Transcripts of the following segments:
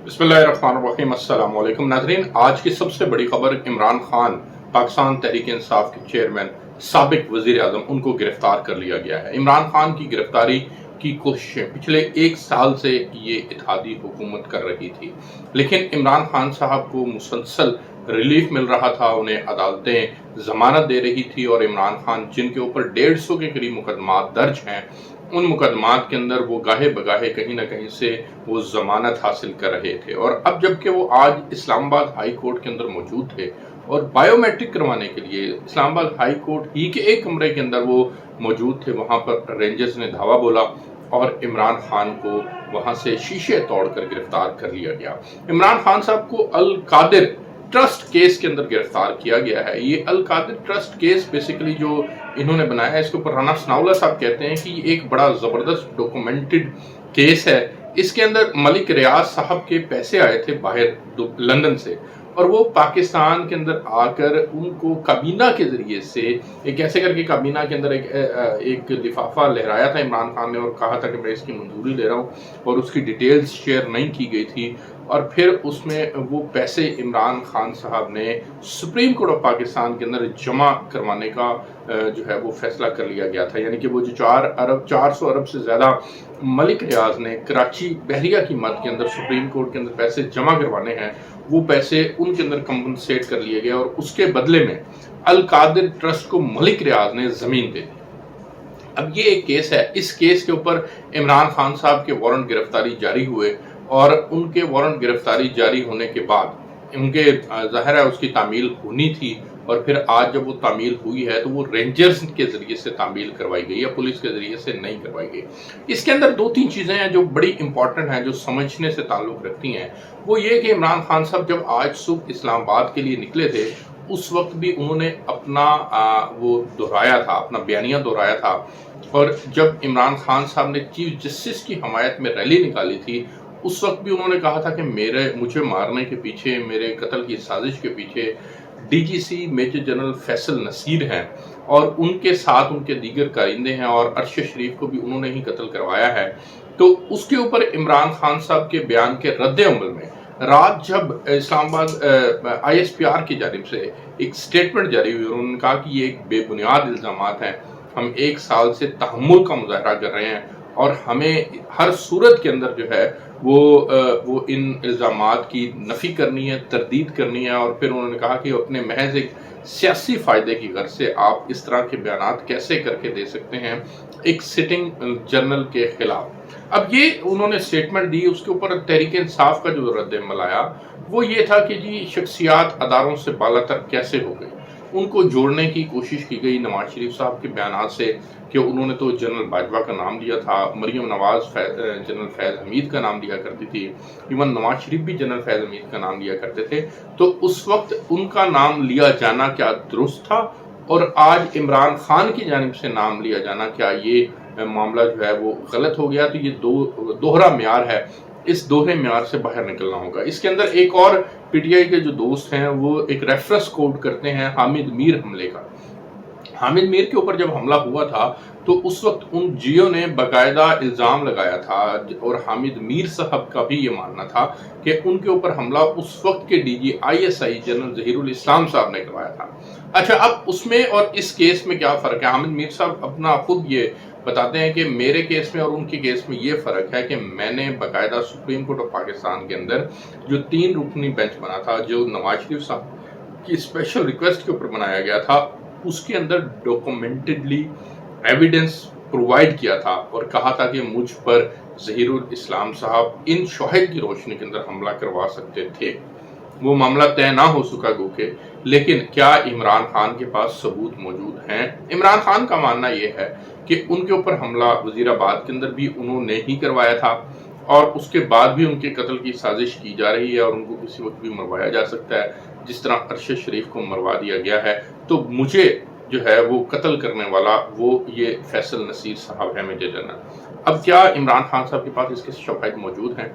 बिस्मिल्लाहिर्रहमानिर्रहीम। अस्सलाम वालेकुम नाज़रीन। आज की सबसे बड़ी खबर, इमरान खान पाकिस्तान तहरीक इंसाफ के चेयरमैन साबिक वजीर आजम, उनको गिरफ्तार कर लिया गया है। इमरान खान की गिरफ्तारी की कोशिशें पिछले एक साल से ये इत्तेहादी हुकूमत कर रही थी, लेकिन इमरान खान साहब को मुसलसल रिलीफ मिल रहा था, उन्हें अदालतें जमानत दे रही थी और इमरान खान जिनके ऊपर 150 के करीब मुकदमा दर्ज हैं, उन मुकदमात के अंदर वो गाहे बगाहे कहीं ना कहीं से वो जमानत हासिल कर रहे थे। और अब जबकि वो आज इस्लामाबाद हाई कोर्ट के अंदर मौजूद थे और बायोमेट्रिक करवाने के लिए इस्लामाबाद हाई कोर्ट ही के एक कमरे के अंदर वो मौजूद थे, वहां पर रेंजर्स ने धावा बोला और इमरान खान को वहां से शीशे तोड़कर गिरफ्तार कर लिया गया। इमरान खान साहब को अल कादिर ट्रस्ट केस के अंदर गिरफ्तार किया गया है। ये अल कादिर ट्रस्ट केस बेसिकली जो इन्होंने बनाया है, इसके ऊपर राना सनाउल्ला साहब कहते हैं कि एक बड़ा जबरदस्त डॉक्यूमेंटेड केस है। इसके अंदर मलिक रियाज साहब के पैसे आए थे बाहर लंदन से, और वो पाकिस्तान के अंदर आकर उनको काबीना के जरिए से एक ऐसे करके काबीना के अंदर एक लिफाफा लहराया था इमरान खान ने और कहा था कि मैं इसकी मंजूरी ले रहा हूँ, और उसकी डिटेल्स शेयर नहीं की गई थी। और फिर उसमें वो पैसे इमरान खान साहब ने सुप्रीम कोर्ट ऑफ पाकिस्तान के अंदर जमा करवाने का जो है वो फैसला कर लिया गया था। यानी कि वो जो 400 अरब से ज़्यादा मलिक रियाज ने कराची बहरिया की मद के अंदर सुप्रीम कोर्ट के अंदर पैसे जमा करवाने हैं, वो पैसे उनके अंदर कंपनसेट कर लिए गए और उसके बदले में अल कादिर ट्रस्ट को मलिक रियाज ने ज़मीन दे दी। अब ये एक केस है, इस केस के ऊपर इमरान खान साहब के वारंट गिरफ्तारी जारी हुए और उनके वारंट गिरफ्तारी जारी होने के बाद उनके ज़ाहिर है उसकी तामील होनी थी, और फिर आज जब वो तामील हुई है तो वो रेंजर्स के जरिए से तामील करवाई गई या पुलिस के जरिए से नहीं करवाई गई। इसके अंदर दो तीन चीज़ें हैं जो बड़ी इंपॉर्टेंट हैं, जो समझने से ताल्लुक़ रखती हैं। वो ये कि इमरान खान साहब जब आज सुबह इस्लामाबाद के लिए निकले थे, उस वक्त भी उन्होंने अपना वो दोहराया था, अपना बयानिया दोहराया था। और जब इमरान खान साहब ने चीफ जस्टिस की हमायत में रैली निकाली थी, उस वक्त भी उन्होंने कहा था कि मुझे मारने के पीछे, मेरे कत्ल की साजिश के पीछे DGC major general Faisal Naseer हैं और उनके साथ उनके दीगर कारिंदे हैं, और अरशद शरीफ को भी उन्होंने ही कत्ल करवाया है। तो उसके ऊपर इमरान खान साहब के बयान के रद्द-ए-अमल में रात जब इस्लामाबाद ISPR की जानिब से एक स्टेटमेंट जारी हुई और उन्होंने कहा कि ये एक बेबुनियाद इल्ज़ामात हैं, हम एक साल से तहम्मुल का मुजाहरा कर रहे हैं और हमें हर सूरत के अंदर जो है वो इन इल्ज़ामात की नफ़ी करनी है, तरदीद करनी है। और फिर उन्होंने कहा कि अपने महज एक सियासी फ़ायदे की गर्ज से आप इस तरह के बयानात कैसे करके दे सकते हैं एक सिटिंग जनरल के खिलाफ। अब ये उन्होंने स्टेटमेंट दी, उसके ऊपर तहरीक इंसाफ का जो रद्द-ए-अमल आया वो ये था कि जी शख्सियात अदारों से बालातर कैसे हो गई, उनको जोड़ने की कोशिश की गई नवाज शरीफ साहब के बयानात से कि उन्होंने तो जनरल बाजवा का नाम लिया था, मरियम नवाज जनरल फैज़ हमीद का नाम लिया करती थी, इवन नवाज शरीफ भी जनरल फैज़ हमीद का नाम लिया करते थे। तो उस वक्त उनका नाम लिया जाना क्या दुरुस्त था, और आज इमरान खान की जानिब से नाम लिया जाना क्या ये मामला जो है वो गलत हो गया? तो ये दोहरा म्यार है, इस दोहरे म्यार से बाहर निकलना होगा। इसके अंदर एक और PTI के जो दोस्त हैं वो एक रेफरेंस कोट करते हैं हामिद मीर हमले का। हामिद मीर के ऊपर जब हमला हुआ था तो उस वक्त उन जियो ने बाकायदा इल्ज़ाम लगाया था, और हामिद मीर साहब का भी ये मानना था कि उनके ऊपर हमला उस वक्त के DG ISI जनरल ज़हीरुल इस्लाम साहब ने करवाया था। अच्छा, अब उसमें और इस केस में क्या फ़र्क है? हामिद मीर साहब अपना खुद ये बताते हैं कि मेरे केस में और उनके केस में ये फ़र्क है कि मैंने बाकायदा सुप्रीम कोर्ट ऑफ पाकिस्तान के अंदर जो 3 रुकनी बेंच बना था, जो नवाज शरीफ साहब की स्पेशल रिक्वेस्ट के ऊपर बनाया गया था, उसके अंदर डॉक्यूमेंटेडली एविडेंस प्रोवाइड किया था और कहा था कि मुझ पर ज़हीरुल इस्लाम साहब इन शवाहिद की रोशनी के अंदर हमला करवा सकते थे। वो मामला तय ना हो सका गोके, लेकिन क्या इमरान खान के पास सबूत मौजूद हैं? इमरान खान का मानना ये है कि उनके ऊपर हमला वजीराबाद के अंदर भी उन्होंने ही करवाया था और उसके बाद भी उनके कत्ल की साजिश की जा रही है और उनको किसी वक्त भी मरवाया जा सकता है, जिस तरह अरशद शरीफ को मरवा दिया गया है। तो मुझे जो है वो कत्ल करने वाला वो ये फैसल नसीर साहब है, मेजर जनरल। अब क्या इमरान खान साहब के पास इसके शवाहिद मौजूद हैं?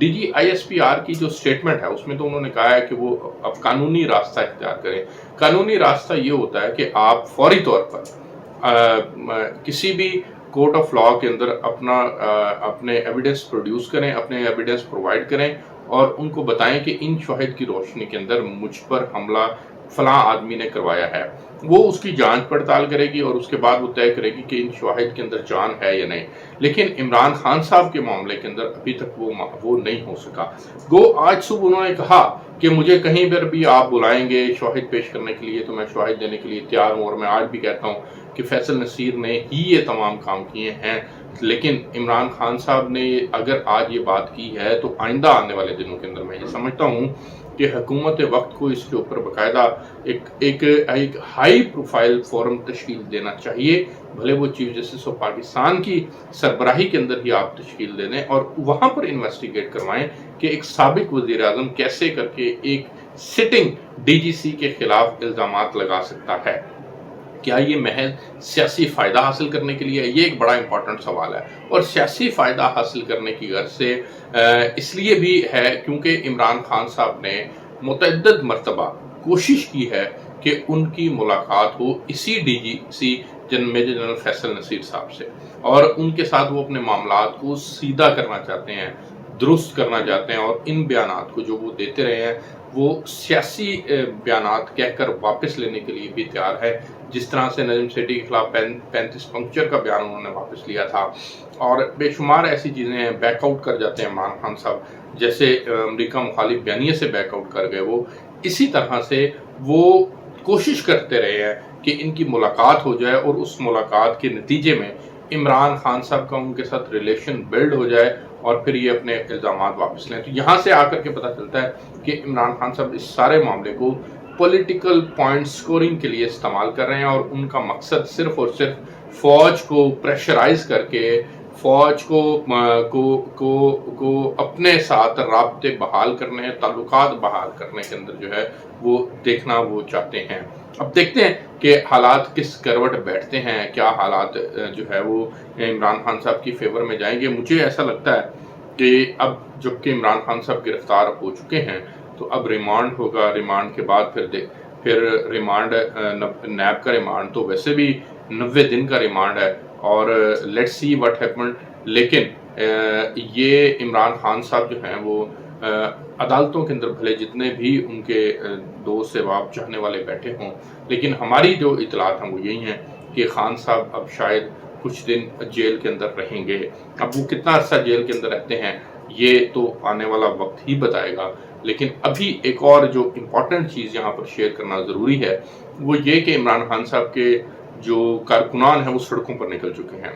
DG ISPR की जो स्टेटमेंट है उसमें तो उन्होंने कहा है कि वो अब कानूनी रास्ता इख्तियार करें। कानूनी रास्ता ये होता है कि आप फौरी तौर पर किसी भी कोर्ट ऑफ लॉ के अंदर अपने एविडेंस प्रोड्यूस करें, अपने एविडेंस प्रोवाइड करें اور ان کو بتائیں کہ ان شواہد کی روشنی کے اندر مجھ پر حملہ فلاں آدمی نے کروایا ہے، وہ اس کی جانچ پڑتال کرے گی اور اس کے بعد وہ طے کرے گی کہ ان شواہد کے اندر جان ہے یا نہیں۔ لیکن عمران خان صاحب کے معاملے کے اندر ابھی تک وہ نہیں ہو سکا۔ گو آج صبح انہوں نے کہا کہ مجھے کہیں پر بھی آپ بلائیں گے شواہد پیش کرنے کے لیے تو میں شواہد دینے کے لیے تیار ہوں، اور میں آج بھی کہتا ہوں کہ فیصل نصیر نے ہی یہ تمام کام کیے ہیں۔ لیکن عمران خان صاحب نے اگر آج یہ بات کی ہے تو آئندہ آنے والے دنوں کے اندر میں یہ سمجھتا ہوں کہ حکومت وقت کو اس کے اوپر باقاعدہ ایک ہائی پروفائل فورم تشکیل دینا چاہیے، بھلے وہ چیف جسٹس آف پاکستان کی سربراہی کے اندر ہی آپ تشکیل دے دیں اور وہاں پر انویسٹیگیٹ کروائیں کہ ایک سابق وزیر اعظم کیسے کر کے ایک سٹنگ ڈی جی سی کے خلاف الزامات لگا سکتا ہے۔ کیا یہ محض سیاسی فائدہ حاصل کرنے کے لیے؟ یہ ایک بڑا امپورٹنٹ سوال ہے، اور سیاسی فائدہ حاصل کرنے کی غرض سے اس لیے بھی ہے کیونکہ عمران خان صاحب نے متعدد مرتبہ کوشش کی ہے کہ ان کی ملاقات ہو اسی ڈی جی سی میجر جنرل فیصل نصیر صاحب سے، اور ان کے ساتھ وہ اپنے معاملات کو سیدھا کرنا چاہتے ہیں، درست کرنا چاہتے ہیں، اور ان بیانات کو جو وہ دیتے رہے ہیں وہ سیاسی بیانات کہہ کر واپس لینے کے لیے بھی تیار ہے، جس طرح سے نجم سیٹھی کے خلاف 35 پنکچر کا بیان انہوں نے واپس لیا تھا، اور بے شمار ایسی چیزیں ہیں۔ بیک آؤٹ کر جاتے ہیں عمران خان صاحب، جیسے امریکہ مخالف بیانیے سے بیک آؤٹ کر گئے، وہ اسی طرح سے وہ کوشش کرتے رہے ہیں کہ ان کی ملاقات ہو جائے اور اس ملاقات کے نتیجے میں عمران خان صاحب کا ان کے ساتھ ریلیشن بلڈ ہو جائے اور پھر یہ اپنے الزامات واپس لیں۔ تو یہاں سے آ کر کے پتہ چلتا ہے کہ عمران خان صاحب اس سارے معاملے کو پولیٹیکل پوائنٹ سکورنگ کے لیے استعمال کر رہے ہیں، اور ان کا مقصد صرف اور صرف فوج کو پریشرائز کر کے فوج کو اپنے ساتھ رابطے بحال کرنے، تعلقات بحال کرنے کے اندر جو ہے وہ دیکھنا وہ چاہتے ہیں۔ اب دیکھتے ہیں کہ حالات کس کروٹ بیٹھتے ہیں، کیا حالات جو ہے وہ عمران خان صاحب کی فیور میں جائیں گے۔ مجھے ایسا لگتا ہے کہ اب جب کہ عمران خان صاحب گرفتار ہو چکے ہیں تو اب ریمانڈ ہوگا، ریمانڈ کے بعد پھر ریمانڈ نیب کا ریمانڈ تو ویسے بھی 90 دن کا ریمانڈ ہے، اور لیٹس سی واٹ ہیپنڈ۔ لیکن یہ عمران خان صاحب جو ہیں وہ عدالتوں کے اندر بھلے جتنے بھی ان کے دوست احباب چاہنے والے بیٹھے ہوں، لیکن ہماری جو اطلاعات ہیں وہ یہی ہیں کہ خان صاحب اب شاید کچھ دن جیل کے اندر رہیں گے۔ اب وہ کتنا عرصہ جیل کے اندر رہتے ہیں یہ تو آنے والا وقت ہی بتائے گا۔ لیکن ابھی ایک اور جو امپورٹنٹ چیز یہاں پر شیئر کرنا ضروری ہے وہ یہ کہ عمران خان صاحب کے جو کارکنان ہیں وہ سڑکوں پر نکل چکے ہیں،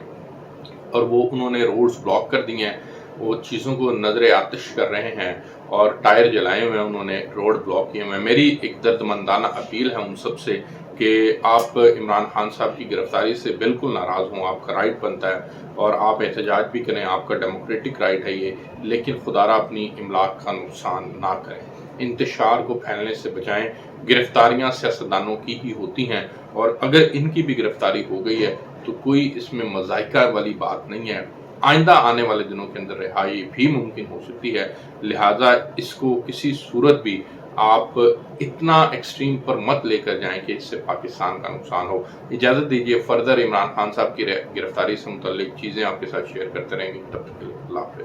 اور وہ انہوں نے روڈز بلاک کر دی ہیں، وہ چیزوں کو نظر آتش کر رہے ہیں اور ٹائر جلائے ہوئے ہیں، انہوں نے روڈ بلاک کیے ہوئے ہیں۔ میری ایک درد مندانہ اپیل ہے ان سب سے کہ آپ عمران خان صاحب کی گرفتاری سے بالکل ناراض ہوں، آپ کا رائٹ بنتا ہے اور آپ احتجاج بھی کریں، آپ کا ڈیموکریٹک رائٹ ہے یہ، لیکن خدا را اپنی املاک کا نقصان نہ کریں، انتشار کو پھیلنے سے بچائیں۔ گرفتاریاں سیاستدانوں کی ہی ہوتی ہیں، اور اگر ان کی بھی گرفتاری ہو گئی ہے تو کوئی اس میں مذائقہ والی بات نہیں ہے، آئندہ آنے والے دنوں کے اندر رہائی بھی ممکن ہو سکتی ہے، لہٰذا اس کو کسی صورت بھی آپ اتنا ایکسٹریم پر مت لے کر جائیں کہ اس سے پاکستان کا نقصان ہو۔ اجازت دیجیے، فردر عمران خان صاحب کی گرفتاری سے متعلق چیزیں آپ کے ساتھ شیئر کرتے رہیں گے، تب تک کے لیے اللہ حافظ۔